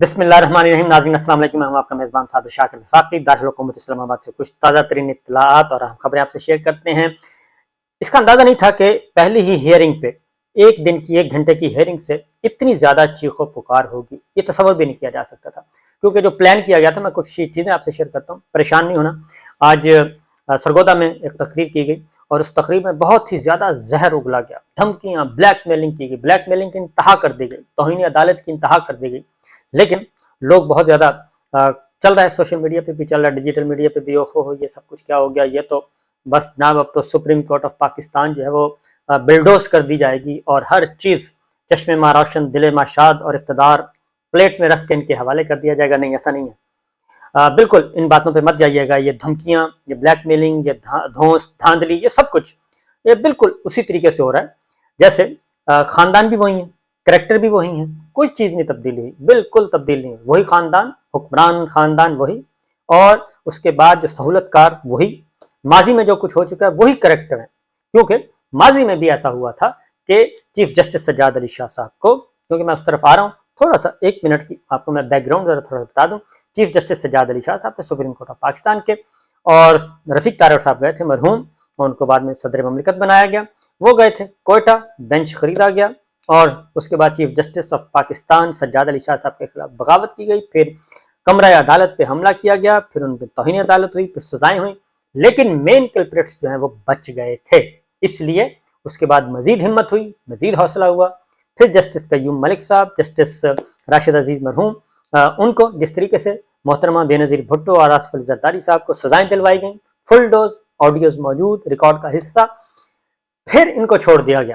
بسم اللہ الرحمن الرحیم. ناظرین السلام علیکم. میں ہوں آپ کا میزبان صابر شاکر وفاقی. دارالحکومت اسلام آباد سے کچھ تازہ ترین اطلاعات اور اہم خبریں آپ سے شیئر کرتے ہیں. اس کا اندازہ نہیں تھا کہ پہلی ہی ہیئرنگ پہ ایک دن کی 1 گھنٹے کی ہیئرنگ سے اتنی زیادہ چیخ و پکار ہوگی. یہ تصور بھی نہیں کیا جا سکتا تھا کیونکہ جو پلان کیا گیا تھا، میں کچھ چیزیں آپ سے شیئر کرتا ہوں، پریشان نہیں ہونا. آج سرگودا میں ایک تقریر کی گئی اور اس تقریر میں بہت ہی زیادہ زہر اگلا گیا. دھمکیاں، بلیک میلنگ کی گئی، بلیک میلنگ کی انتہا کر دی گئی، توہین عدالت کی انتہا کر دی گئی. لیکن لوگ بہت زیادہ چل رہا ہے، سوشل میڈیا پہ بھی چل رہا ہے، ڈیجیٹل میڈیا پہ بھی ہو یہ سب کچھ کیا ہو گیا. یہ تو بس جناب اب تو سپریم کورٹ آف پاکستان جو ہے وہ بلڈوز کر دی جائے گی اور ہر چیز چشم ماں روشن، دل ماں شاد اور اقتدار پلیٹ میں رکھ کے ان کے حوالے کر دیا جائے گا. نہیں، ایسا نہیں ہے. بالکل ان باتوں پہ مت جائیے گا. یہ دھمکیاں، یہ بلیک میلنگ، یہ دھونس دھاندلی، یہ سب کچھ یہ بالکل اسی طریقے سے ہو رہا ہے جیسے خاندان بھی وہی ہیں، کریکٹر بھی وہی ہیں، کچھ چیز نہیں تبدیلی ہوئی، بالکل تبدیل نہیں ہوئی. وہی خاندان، حکمران خاندان وہی، اور اس کے بعد جو سہولت کار وہی. ماضی میں جو کچھ ہو چکا ہے وہی کریکٹر ہے، کیونکہ ماضی میں بھی ایسا ہوا تھا کہ چیف جسٹس سجاد علی شاہ صاحب کو، کیونکہ میں اس طرف آ رہا ہوں تھوڑا سا 1 منٹ کی آپ کو میں بیک گراؤنڈ ذرا تھوڑا بتا دوں. چیف جسٹس سجاد علی شاہ صاحب تھے سپریم کورٹ آف پاکستان کے، اور رفیق تارڑ صاحب گئے تھے مرحوم، اور ان کو بعد میں صدر مملکت بنایا گیا. وہ گئے تھے کوئٹہ، بینچ خریدا گیا، اور اس کے بعد chief justice of Pakistan Sajjad Ali Shah صاحب کے خلاف بغاوت کی گئی. پھر کمرہ عدالت پہ حملہ کیا گیا، پھر ان پہ توہین عدالت ہوئی، پھر سزائیں ہوئیں، لیکن مین کلپریٹس جو ہیں وہ بچ گئے تھے. اس لیے اس کے بعد مزید ہمت ہوئی، مزید حوصلہ ہوا. پھر جسٹس قیوم ملک صاحب، جسٹس راشد عزیز مرحوم، ان کو جس طریقے سے محترمہ بے نظیر بھٹو اور آصف علی زرداری صاحب کو سزائیں دلوائی گئیں، فل ڈوز آڈیوز موجود، ریکارڈ کا حصہ. پھر ان کو چھوڑ دیا گیا.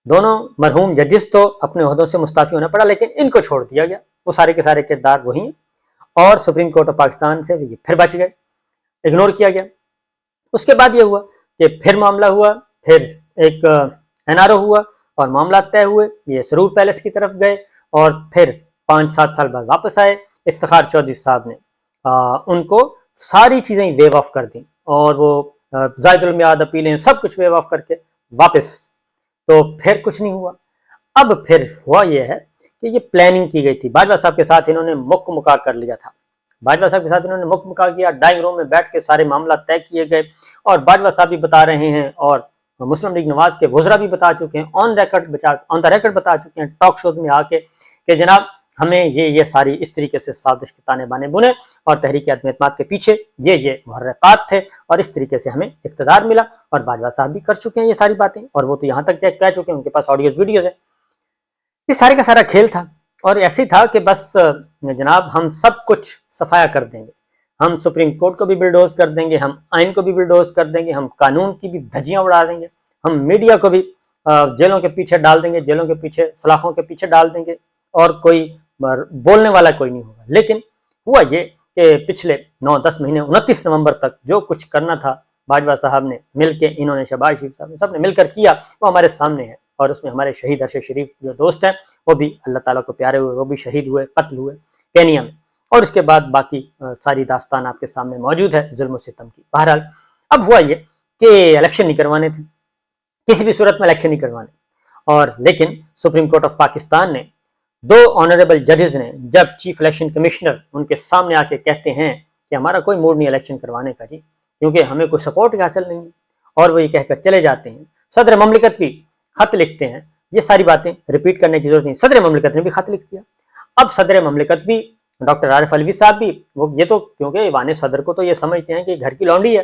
دونوں مرحوم ججز تو اپنے عہدوں سے مستعفی ہونا پڑا، لیکن ان کو چھوڑ دیا گیا. وہ سارے کے سارے کردار وہی ہیں، اور سپریم کورٹ آف پاکستان سے یہ پھر بچ گئے، اگنور کیا گیا. اس کے بعد یہ ہوا کہ پھر معاملہ ہوا، پھر ایک NRO ہوا اور معاملات طے ہوئے. یہ سرور پیلس کی طرف گئے اور پھر 5-7 سال بعد واپس آئے. افتخار چودھری صاحب نے ان کو ساری چیزیں ویو آف کر دیں، اور وہ زائد المیعاد اپیلیں سب کچھ ویو آف کر کے واپس. تو پھر کچھ نہیں ہوا. اب پھر ہوا یہ ہے کہ یہ پلاننگ کی گئی تھی. باجوہ صاحب کے ساتھ انہوں نے مکہ کر لیا تھا. باجوہ صاحب کے ساتھ انہوں نے مکہ کیا، ڈائنگ روم میں بیٹھ کے سارے معاملات طے کیے گئے، اور باجوہ صاحب بھی بتا رہے ہیں اور مسلم لیگ نواز کے وزراء بھی بتا چکے ہیں، آن دا ریکارڈ بتا چکے ہیں ٹاک شوز میں آ کے کہ جناب ہمیں یہ ساری اس طریقے سے سازش کے تانے بانے بنے، اور تحریک عدم اعتماد کے پیچھے یہ محرکات تھے، اور اس طریقے سے ہمیں اقتدار ملا. اور باجوہ صاحب بھی کر چکے ہیں یہ ساری باتیں، اور وہ تو یہاں تک کہہ چکے ہیں، ان کے پاس آڈیوز ویڈیوز ہیں. یہ سارے کا سارا کھیل تھا، اور ایسے ہی تھا کہ بس جناب ہم سب کچھ صفایا کر دیں گے، ہم سپریم کورٹ کو بھی بلڈوز کر دیں گے، ہم آئین کو بھی بلڈوز کر دیں گے، ہم قانون کی بھی دھجیاں اڑا دیں گے، ہم میڈیا کو بھی جیلوں کے پیچھے ڈال دیں گے، جیلوں کے پیچھے، سلاخوں کے پیچھے ڈال دیں گے، اور کوئی بولنے والا کوئی نہیں ہوگا. لیکن ہوا یہ کہ پچھلے 9-10 مہینے 29 نومبر تک جو کچھ کرنا تھا باجوہ صاحب نے مل کے، انہوں نے، شہباز شریف صاحب نے، سب نے مل کر کیا، وہ ہمارے سامنے ہے. اور اس میں ہمارے شہید ارشد شریف جو دوست ہیں وہ بھی اللہ تعالیٰ کو پیارے ہوئے، وہ بھی شہید ہوئے، قتل ہوئے کینیا میں. اور اس کے بعد باقی ساری داستان آپ کے سامنے موجود ہے ظلم و ستم کی. بہرحال اب ہوا یہ کہ الیکشن نہیں کروانے تھے، کسی بھی صورت میں الیکشن نہیں کروانے. اور لیکن سپریم کورٹ آف پاکستان نے 2 آنریبل ججز نے جب چیف الیکشن کمشنر ان کے سامنے آ کے کہتے ہیں کہ ہمارا کوئی موڈ نہیں الیکشن کروانے کا جی، کیونکہ ہمیں کوئی سپورٹ حاصل نہیں ہے، اور وہ یہ کہہ کر چلے جاتے ہیں. صدر مملکت بھی خط لکھتے ہیں. یہ ساری باتیں ریپیٹ کرنے کی ضرورت نہیں، صدر مملکت نے بھی خط لکھ دیا. اب صدر مملکت بھی، ڈاکٹر عارف علوی صاحب بھی، وہ یہ تو کیونکہ ایوان صدر کو تو یہ سمجھتے ہیں کہ گھر کی لونڈی ہے.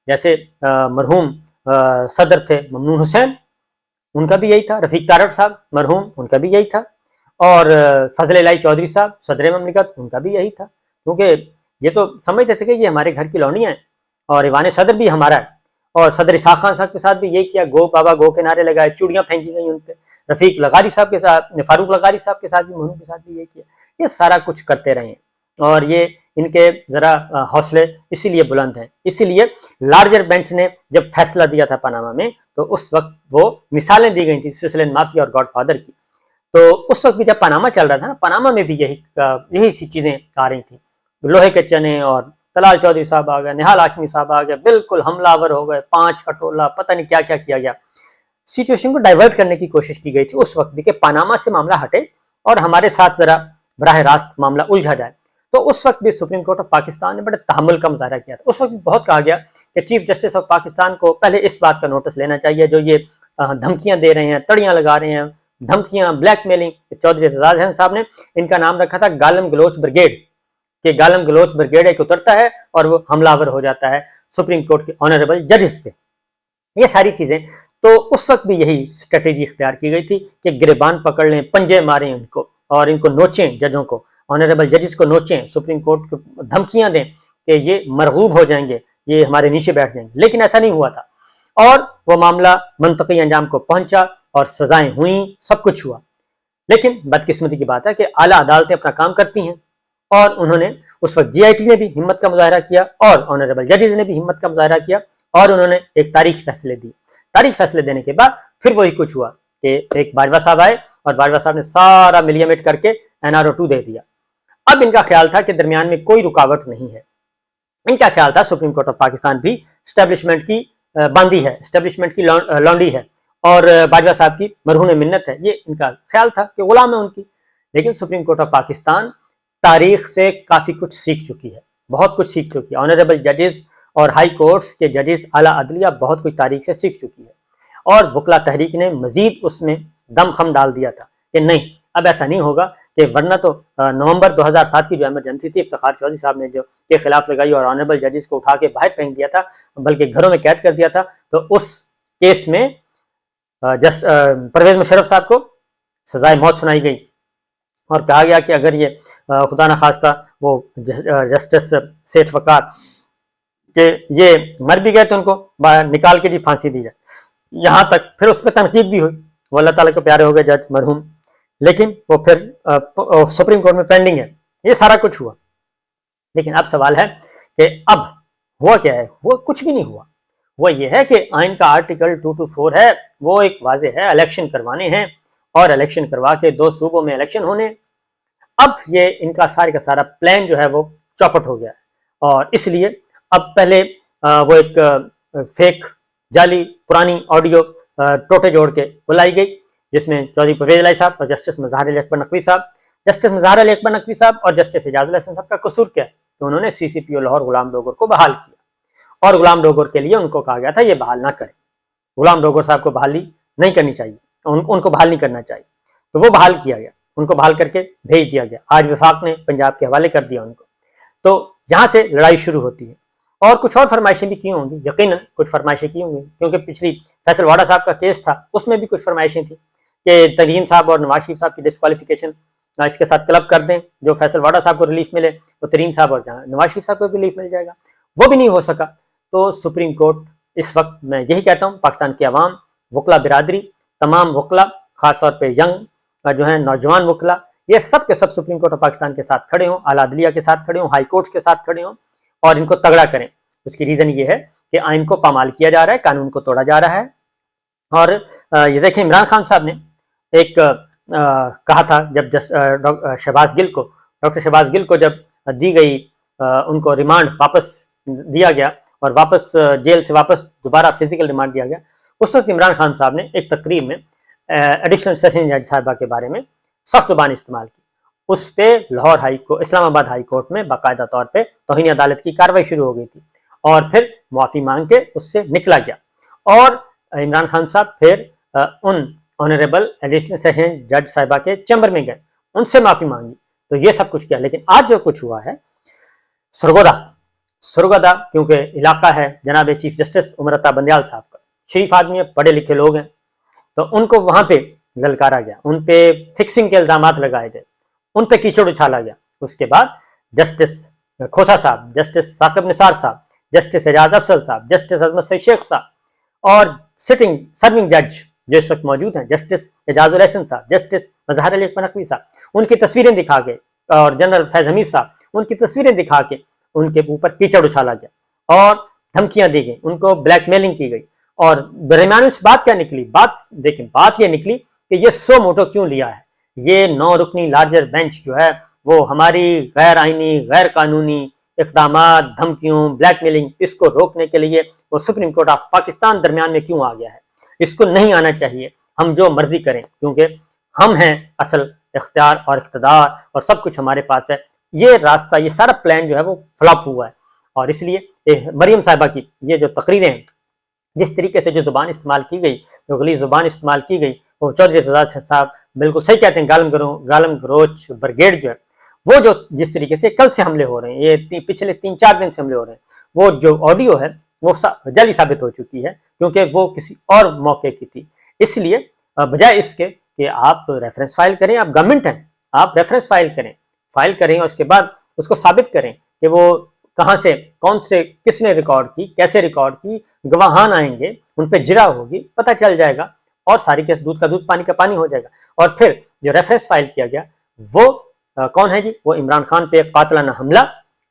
جیسے مرحوم صدر تھے ممنون حسین، ان کا بھی یہی تھا. رفیق تارڑ صاحب مرحوم، ان کا بھی یہی تھا. اور فضل الہی چودھری صاحب صدر مملکت، ان کا بھی یہی تھا. کیونکہ یہ تو سمجھتے تھے کہ یہ ہمارے گھر کی لونڈیاں ہیں، اور ایوان صدر بھی ہمارا ہے. اور صدر اسحاق خان صاحب کے ساتھ بھی یہی کیا، گو بابا گو کے نعرے لگائے، چوڑیاں پھینکی گئی ان پہ. رفیق لغاری صاحب کے ساتھ، فاروق لغاری صاحب کے ساتھ بھی، مرحوم کے ساتھ بھی یہی کیا. یہ سارا کچھ کرتے رہے ہیں، اور یہ ان کے ذرا حوصلے اسی لیے بلند ہیں. اسی لیے لارجر بینچ نے جب فیصلہ دیا تھا پاناما میں، تو اس وقت وہ مثالیں دی گئی تھیں سوئٹزرلینڈ مافیا اور گاڈ فادر کی. تو اس وقت بھی جب پاناما چل رہا تھا نا، پاناما میں بھی یہی سی چیزیں آ رہی تھیں. لوہے کے چنے، اور طلال چودھری صاحب آ گئے، نہال ہاشمی صاحب آ گئے، بالکل حملہ آور ہو گئے، 5 کا ٹولہ، پتہ نہیں کیا کیا کیا گیا. سچویشن کو ڈائیورٹ کرنے کی کوشش کی گئی تھی اس وقت بھی کہ پاناما سے معاملہ ہٹے اور ہمارے ساتھ ذرا براہ راست معاملہ الجھا جائے۔ تو اس وقت بھی سپریم کورٹ آف پاکستان نے بڑے تحمل کا مظاہرہ کیا تھا۔ اس وقت بھی بہت کہا گیا کہ چیف جسٹس آف پاکستان کو پہلے اس بات کا نوٹس لینا چاہیے، جو یہ دھمکیاں دے رہے ہیں، تڑیاں لگا رہے ہیں، دھمکیاں، بلیک میلنگ، چودھری اعتزاز احمد صاحب نے ان کا نام رکھا تھا گالم گلوچ بریگیڈ، کہ گالم گلوچ بریگیڈ ایک اترتا ہے اور وہ حملہ آور ہو جاتا ہے سپریم کورٹ کے آنریبل ججز پہ، یہ ساری چیزیں۔ تو اس وقت بھی یہی اسٹریٹجی اختیار کی گئی تھی کہ گریبان پکڑ لیں، پنجے ماریں ان کو، اور ان کو نوچیں، ججوں کو، آنریبل ججز کو نوچیں، سپریم کورٹ کو دھمکیاں دیں کہ یہ مرغوب ہو جائیں گے، یہ ہمارے نیچے بیٹھ جائیں گے، لیکن ایسا نہیں ہوا تھا، اور وہ معاملہ منطقی انجام کو پہنچا اور سزائیں ہوئیں، سب کچھ ہوا۔ لیکن بدقسمتی کی بات ہے کہ اعلیٰ عدالتیں اپنا کام کرتی ہیں، اور انہوں نے اس وقت جی آئی ٹی نے بھی ہمت کا مظاہرہ کیا اور آنریبل ججز نے بھی ہمت کا مظاہرہ کیا، اور انہوں نے ایک تاریخ فیصلے دی۔ تاریخ فیصلے دینے کے بعد پھر وہی کچھ ہوا کہ ایک باجوہ صاحب آئے اور باجوہ صاحب نے سارا ملیمٹ کر کے NRO2 دے دیا۔ اب ان کا خیال تھا کہ درمیان میں کوئی رکاوٹ نہیں ہے، ان کا خیال تھا سپریم کورٹ آف پاکستان بھی اسٹیبلشمنٹ کی باندھی ہے، اسٹیبلشمنٹ کی لانڈی ہے، اور باجوہ صاحب کی مرہون منت ہے، یہ ان کا خیال تھا کہ غلام ہے ان کی۔ لیکن سپریم کورٹ آف پاکستان تاریخ سے کافی کچھ سیکھ چکی ہے، بہت کچھ سیکھ چکی ہے، آنریبل ججز اور ہائی کورٹس کے ججز، اعلیٰ عدلیہ بہت کچھ تاریخ سے سیکھ چکی ہے، اور وکلا تحریک نے مزید اس میں دم خم ڈال دیا تھا کہ نہیں، اب ایسا نہیں ہوگا، کہ ورنہ تو نومبر 2007 کی جو ایمرجنسی تھی، افتخار چودھری صاحب نے جو کے خلاف لگائی اور آنریبل ججز کو اٹھا کے باہر پھینک دیا تھا، بلکہ گھروں میں قید کر دیا تھا، تو اس کیس میں پرویز مشرف صاحب کو سزائے موت سنائی گئی، اور کہا گیا کہ اگر یہ خدا نخواستہ وہ جسٹس سیٹھ وقار کہ یہ مر بھی گئے تو ان کو نکال کے بھی پھانسی دی جائے، یہاں تک پھر اس پہ تنقید بھی ہوئی، وہ اللہ تعالیٰ کے پیارے ہو گئے جج مرحوم، لیکن وہ پھر سپریم کورٹ میں پینڈنگ ہے، یہ سارا کچھ ہوا۔ لیکن اب سوال ہے کہ اب ہوا کیا ہے؟ وہ کچھ بھی نہیں ہوا، وہ یہ ہے کہ آئین کا آرٹیکل 224 ہے، وہ ایک واضح ہے، الیکشن کروانے ہیں، اور الیکشن کروا کے 2 صوبوں میں الیکشن ہونے۔ اب یہ ان کا سارے کا سارا پلان جو ہے وہ چوپٹ ہو گیا ہے، اور اس لیے اب پہلے وہ ایک فیک جعلی پرانی آڈیو ٹوٹے جوڑ کے بلائی گئی، جس میں چودھری پرویز الہی صاحب اور جسٹس مظہر علی اکبر نقوی صاحب، جسٹس مظہر علی اکبر نقوی صاحب اور جسٹس اعجاز الحسن صاحب کا قصور کیا ہے کہ انہوں نے CCPO لاہور غلام ڈوگر کو بحال کیا، اور غلام ڈوگر کے لیے ان کو کہا گیا تھا یہ بحال نہ کرے، غلام ڈوگر صاحب کو بحالی نہیں کرنی چاہیے، ان کو بحال نہیں کرنا چاہیے، تو وہ بحال کیا گیا، ان کو بحال کر کے بھیج دیا گیا، آج وفاق نے پنجاب کے حوالے کر دیا ان کو۔ تو یہاں سے لڑائی شروع ہوتی ہے، اور کچھ اور فرمائشیں بھی کی ہوں گی، یقیناً کچھ فرمائشیں کی ہوں گی، کیونکہ پچھلی فیصل واڈا صاحب کا کیس تھا، اس میں بھی کچھ فرمائشیں تھیں کہ ترین صاحب اور نواز شریف صاحب کی ڈسکوالیفیکیشن اس کے ساتھ کلب کر دیں، جو فیصل واڈا صاحب کو ریلیف ملے وہ ترین صاحب اور نواز شریف صاحب کو بھی ریلیف مل جائے گا، وہ بھی نہیں ہو سکا۔ تو سپریم کورٹ اس وقت، میں یہی کہتا ہوں، پاکستان کی عوام، وکلا برادری، تمام وکلا، خاص طور پہ ینگ جو ہیں نوجوان وکلا، یہ سب کے سب سپریم کورٹ آف پاکستان کے ساتھ کھڑے ہوں، اعلیٰ عدلیہ کے ساتھ کھڑے ہوں، ہائی کورٹس کے ساتھ کھڑے ہوں، اور ان کو تگڑا کریں۔ اس کی ریزن یہ ہے کہ آئین کو پامال کیا جا رہا ہے، قانون کو توڑا جا رہا ہے، اور یہ دیکھیں عمران خان صاحب نے ایک کہا تھا جب ڈاکٹر شہباز گل کو جب دی گئی، ان کو ریمانڈ واپس دیا گیا اور واپس جیل سے واپس دوبارہ فزیکل ریمانڈ دیا گیا، اس وقت عمران خان صاحب نے ایک تقریر میں ایڈیشنل سیشن جج صاحبہ کے بارے میں سخت زبان استعمال کی، اس پہ لاہور اسلام آباد ہائی کورٹ میں باقاعدہ طور پہ توہین عدالت کی کارروائی شروع ہو گئی تھی، اور پھر معافی مانگ کے اس سے نکلا گیا، اور عمران خان صاحب پھر ان آنریبل ایڈیشنل سیشن جج صاحبہ کے چیمبر میں گئے، ان سے معافی مانگی، تو یہ سب کچھ کیا۔ لیکن آج جو کچھ ہوا ہے سرگودا کیونکہ علاقہ ہے جناب چیف جسٹس عمر عطا بندیال صاحب کا، شریف آدمی ہے، پڑھے لکھے لوگ ہیں، تو ان کو وہاں پہ للکارا گیا، ان پہ فکسنگ کے الزامات لگائے گئے، ان پہ کیچڑ اچھالا گیا۔ اس کے بعد جسٹس کھوسا صاحب، جسٹس ثاقب نثار صاحب، جسٹس اعجاز افضل صاحب، جسٹس عظمت سعید شیخ صاحب، اور سرونگ جج جو اس وقت موجود ہیں جسٹس اعجاز الحسن صاحب، جسٹس مظہر علی اکبر نقوی صاحب، ان کی تصویریں دکھا کے، اور جنرل فیض حمید صاحب، ان کی تصویریں دکھا کے ان کے اوپر کیچڑ اچھالا گیا اور دھمکیاں دی گئیں، ان کو بلیک میلنگ کی گئی، اور درمیان میں بات کیا نکلی؟ بات یہ نکلی کہ یہ سو موٹو کیوں لیا ہے، یہ 9 رکنی لارجر بینچ جو ہے وہ ہماری غیر آئینی، غیر قانونی اقدامات، دھمکیوں، بلیک میلنگ، اس کو روکنے کے لیے وہ سپریم کورٹ آف پاکستان درمیان میں کیوں آ گیا ہے؟ اس کو نہیں آنا چاہیے، ہم جو مرضی کریں، کیونکہ ہم ہیں اصل اختیار اور اقتدار اور سب کچھ ہمارے پاس ہے. یہ راستہ، یہ سارا پلان جو ہے وہ فلاپ ہوا ہے. اور اس لیے مریم صاحبہ کی یہ جو تقریریں ہیں، جس طریقے سے جو زبان استعمال کی گئی، جو غلیظ زبان استعمال کی گئی، وہ چودھری رضا صاحب بالکل صحیح کہتے ہیں. گالم گروچ بریگیڈ جو ہے وہ جو جس طریقے سے کل سے حملے ہو رہے ہیں، یہ پچھلے 3-4 دن سے حملے ہو رہے ہیں، وہ جو آڈیو ہے وہ جعلی ثابت ہو چکی ہے، کیونکہ وہ کسی اور موقع کی تھی. اس لیے بجائے اس کے کہ آپ ریفرنس فائل کریں، آپ گورنمنٹ ہیں، آپ ریفرنس فائل کریں اور اس کے بعد اس کو ثابت کریں کہ وہ کہاں سے، کون سے، کس نے ریکارڈ کی، کیسے ریکارڈ کی، گواہان آئیں گے، ان پہ جرا ہوگی، پتہ چل جائے گا، اور ساری کے دودھ کا دودھ پانی کا پانی ہو جائے گا. اور پھر جو ریفرنس فائل کیا گیا وہ کون ہے جی؟ وہ عمران خان پہ قاتلانہ حملہ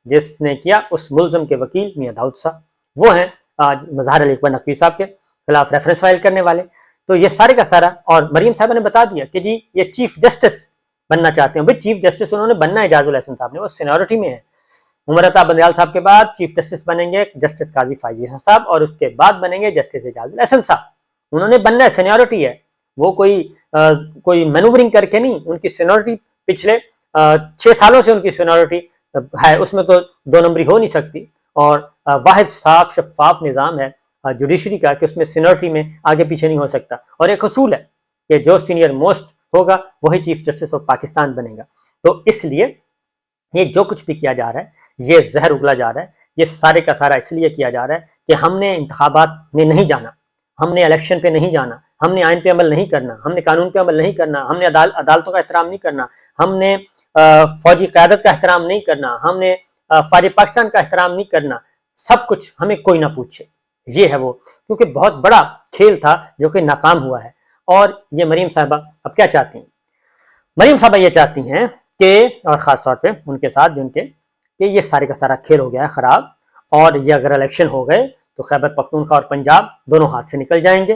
جس نے کیا اس ملزم کے وکیل میاں داؤد صاحب، وہ ہیں آج مظہر علی اکبر نقوی صاحب کے خلاف ریفرنس فائل کرنے والے. تو یہ سارے کا سارا، اور مریم صاحبہ نے بتا دیا کہ جی یہ چیف جسٹس بننا چاہتے ہیں. بھائی چیف جسٹس انہوں نے بننا ہے اعجاز الاحسن صاحب نے، وہ سینیورٹی میں ہے. عمر عطا بندیال صاحب کے بعد چیف جسٹس بنیں گے جسٹس قاضی فائز عیسی صاحب، اور اس کے بعد بنیں گے جسٹس اعجاز الاحسن صاحب. انہوں نے بننا ہے، سینیورٹی ہے، وہ کوئی مینوورنگ کر کے نہیں. ان کی سینیورٹی پچھلے 6 سالوں سے ان کی سینیورٹی ہے، اس میں تو 2 نمبری ہو نہیں سکتی. اور واحد صاف شفاف نظام ہے جوڈیشری کا کہ اس میں سینیورٹی میں آگے پیچھے نہیں ہو سکتا. اور ایک اصول ہے کہ جو سینئر موسٹ ہوگا وہی چیف جسٹس آف پاکستان بنے گا. تو اس لیے یہ جو کچھ بھی کیا جا رہا ہے، یہ زہر اگلا جا رہا ہے، یہ سارے کا سارا اس لیے کیا جا رہا ہے کہ ہم نے انتخابات میں نہیں جانا، ہم نے الیکشن پہ نہیں جانا، ہم نے آئین پہ عمل نہیں کرنا، ہم نے قانون پہ عمل نہیں کرنا، ہم نے عدالتوں کا احترام نہیں کرنا، ہم نے فوجی قیادت کا احترام نہیں کرنا، ہم نے فوج پاکستان کا احترام نہیں کرنا. سب کچھ ہمیں کوئی نہ پوچھے. یہ ہے وہ، کیونکہ بہت بڑا کھیل تھا جو کہ ناکام ہوا ہے. اور یہ مریم صاحبہ اب کیا چاہتی ہیں؟ مریم صاحبہ یہ چاہتی ہیں کہ، اور خاص طور پہ ان کے ساتھ جن کے، کہ یہ سارے کا سارا کھیل ہو گیا ہے خراب، اور یہ اگر الیکشن ہو گئے تو خیبر پختونخوا اور پنجاب دونوں ہاتھ سے نکل جائیں گے.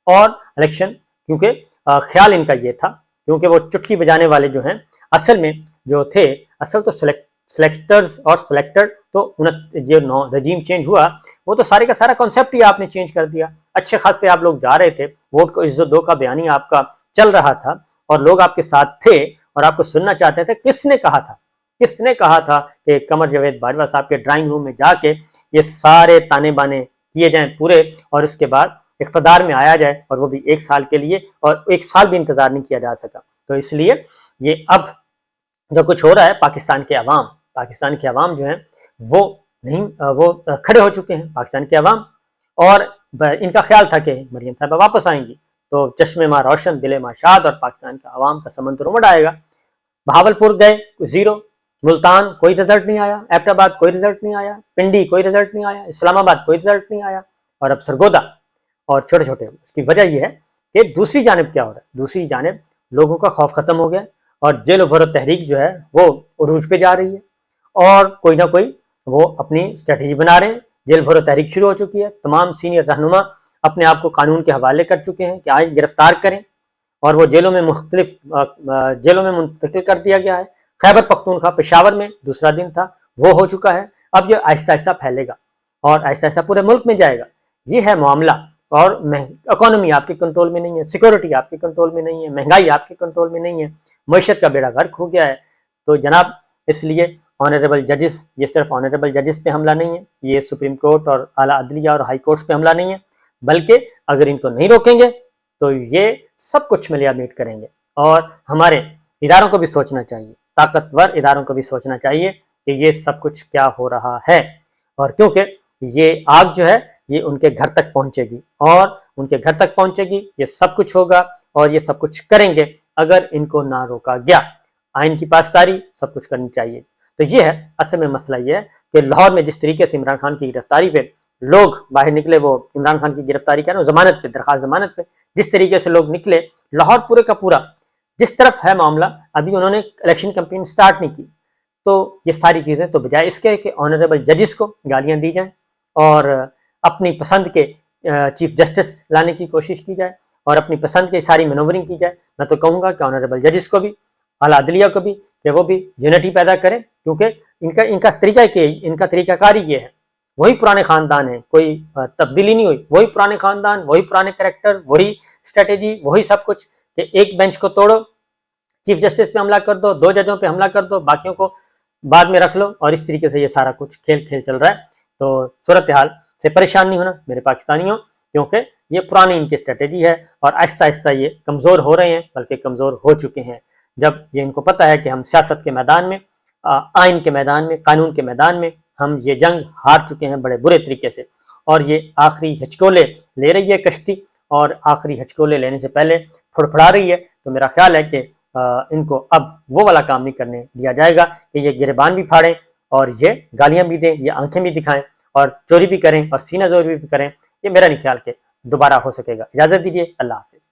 اور الیکشن، کیونکہ خیال ان کا یہ تھا، کیونکہ وہ چٹکی بجانے والے جو ہیں اصل میں جو تھے، اصل تو سلیکٹرز اور سلیکٹر، تو جو رجیم چینج ہوا وہ تو سارے کا سارا کانسیپٹ ہی آپ نے چینج کر دیا. اچھے خاصے آپ لوگ جا رہے تھے، ووٹ کو عزت دو کا بیانی آپ کا چل رہا تھا، اور لوگ آپ کے ساتھ تھے اور آپ کو سننا چاہتے تھے. کس نے کہا تھا کہ قمر جاوید باجوہ صاحب کے ڈرائنگ روم میں جا کے یہ سارے تانے بانے کیے جائیں پورے، اور اس کے بعد اقتدار میں آیا جائے، اور وہ بھی 1 سال کے لیے، اور 1 سال بھی انتظار نہیں کیا جا سکا. تو اس لیے یہ اب جو کچھ ہو رہا ہے، پاکستان کے عوام جو ہیں وہ کھڑے ہو چکے ہیں، پاکستان کے عوام. اور ان کا خیال تھا کہ مریم صاحبہ واپس آئیں گی تو چشمے ماں روشن، دل ماں شاد، اور پاکستان کا عوام کا سمندر امڑ آئے گا. بہاولپور گئے، 0، ملتان کوئی رزلٹ نہیں آیا، ایبٹ آباد کوئی رزلٹ نہیں آیا، پنڈی کوئی رزلٹ نہیں آیا، اسلام آباد کوئی رزلٹ نہیں آیا، اور اب سرگودا اور چھوٹے چھوٹے. اس کی وجہ یہ ہے کہ دوسری جانب کیا ہو رہا ہے؟ دوسری جانب لوگوں کا خوف ختم ہو گیا، اور جیل و بھرو تحریک جو ہے وہ عروج پہ جا رہی ہے، اور کوئی نہ کوئی وہ اپنی اسٹریٹجی بنا رہے ہیں. جیل بھرو تحریک شروع ہو چکی ہے، تمام سینئر رہنما اپنے آپ کو قانون کے حوالے کر چکے ہیں کہ آج گرفتار کریں، اور وہ جیلوں میں منتقل کر دیا گیا ہے. خیبر پختونخوا پشاور میں دوسرا دن تھا، وہ ہو چکا ہے. اب یہ آہستہ آہستہ پھیلے گا اور آہستہ آہستہ پورے ملک میں جائے گا. یہ ہے معاملہ. اور اکانومی آپ کے کنٹرول میں نہیں ہے، سیکورٹی آپ کے کنٹرول میں نہیں ہے، مہنگائی آپ کے کنٹرول میں نہیں ہے، معیشت کا بیڑا غرق ہو گیا ہے. تو جناب اس لیے آنریبل ججز، یہ صرف آنریبل ججز پہ حملہ نہیں ہے، یہ سپریم کورٹ اور اعلیٰ عدلیہ اور ہائی کورٹس پہ حملہ نہیں ہے، بلکہ اگر ان کو نہیں روکیں گے تو یہ سب کچھ ملیا میٹ کریں گے. اور ہمارے اداروں کو بھی سوچنا چاہیے، طاقتور اداروں کو بھی سوچنا چاہیے کہ یہ سب کچھ کیا ہو رہا ہے. اور کیونکہ یہ آگ جو ہے یہ ان کے گھر تک پہنچے گی، اور ان کے گھر تک پہنچے گی، یہ سب کچھ ہوگا، اور یہ سب کچھ کریں گے اگر ان کو نہ روکا گیا. آئین کی پاسداری سب کچھ کرنی چاہیے. تو یہ ہے اصل میں مسئلہ، یہ ہے کہ لاہور میں جس طریقے سے عمران خان کی گرفتاری پہ لوگ باہر نکلے، وہ عمران خان کی گرفتاری کر رہے ہیں ضمانت پہ، درخواست ضمانت پہ، جس طریقے سے لوگ نکلے، لاہور پورے کا پورا جس طرف ہے معاملہ، ابھی انہوں نے الیکشن کمپین سٹارٹ نہیں کی. تو یہ ساری چیزیں تو بجائے اس کے کہ آنریبل ججز کو گالیاں دی جائیں اور اپنی پسند کے چیف جسٹس لانے کی کوشش کی جائے اور اپنی پسند کی ساری مینورنگ کی جائے، میں تو کہوں گا کہ آنریبل ججز کو بھی، اعلیٰ عدلیہ کو بھی، کہ وہ بھی یونٹی پیدا کریں. کیونکہ ان کا طریقہ کاری یہ ہے، وہی پرانے خاندان ہیں، کوئی تبدیلی نہیں ہوئی، وہی پرانے خاندان، وہی پرانے کریکٹر، وہی اسٹریٹجی، وہی سب کچھ، کہ ایک بینچ کو توڑو، چیف جسٹس پہ حملہ کر دو، 2 ججوں پہ حملہ کر دو، باقیوں کو بعد میں رکھ لو، اور اس طریقے سے یہ سارا کچھ کھیل چل رہا ہے۔ تو صورتحال سے پریشان نہیں ہونا میرے پاکستانیوں، کیونکہ یہ پرانی ان کی اسٹریٹجی ہے، اور آہستہ آہستہ یہ کمزور ہو رہے ہیں، بلکہ کمزور ہو چکے ہیں۔ جب یہ ان کو پتہ ہے کہ ہم سیاست کے میدان میں، آئین کے میدان میں، قانون کے میدان میں ہم یہ جنگ ہار چکے ہیں بڑے برے طریقے سے، اور یہ آخری ہچکولے لے رہی ہے کشتی، اور آخری ہچکولے لینے سے پہلے پھڑپھڑا رہی ہے، تو میرا خیال ہے کہ ان کو اب وہ والا کام نہیں کرنے دیا جائے گا کہ یہ گریبان بھی پھاڑیں، اور یہ گالیاں بھی دیں، یہ آنکھیں بھی دکھائیں، اور چوری بھی کریں، اور سینہ زوری بھی کریں۔ یہ میرا نہیں خیال کہ دوبارہ ہو سکے گا۔ اجازت دیجیے، اللہ حافظ۔